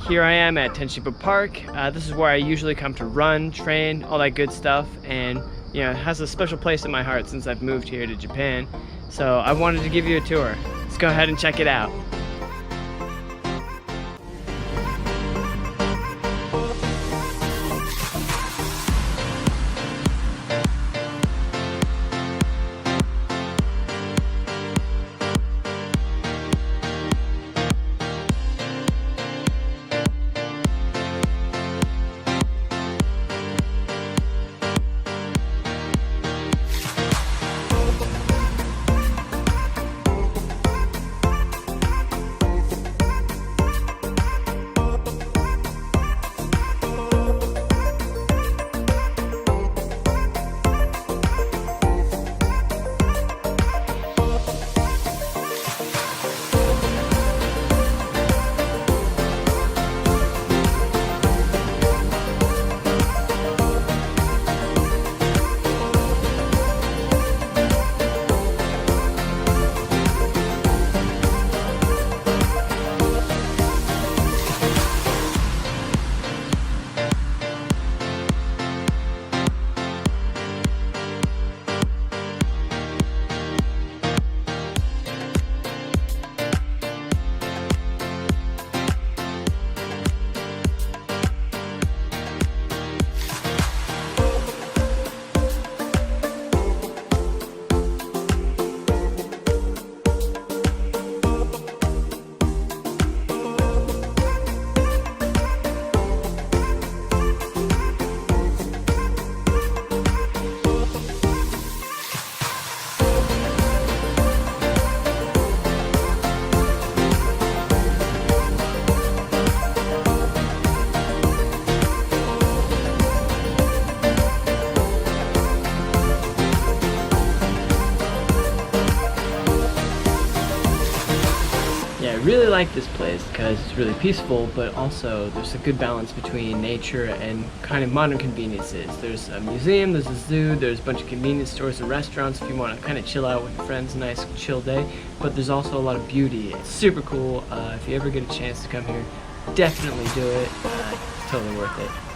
Here I am at Tenshiba Park. This is where I usually come to run, train, all that good stuff, and you know, it has a special place in my heart since I've moved here to Japan. So I wanted to give you a tour. Let's go ahead and check it out. Yeah, I really like this place because it's really peaceful, but also there's a good balance between nature and kind of modern conveniences. There's a museum, there's a zoo, there's a bunch of convenience stores and restaurants if you want to kind of chill out with your friends, a nice chill day, but there's also a lot of beauty. It's super cool. If you ever get a chance to come here, definitely do it. It's totally worth it.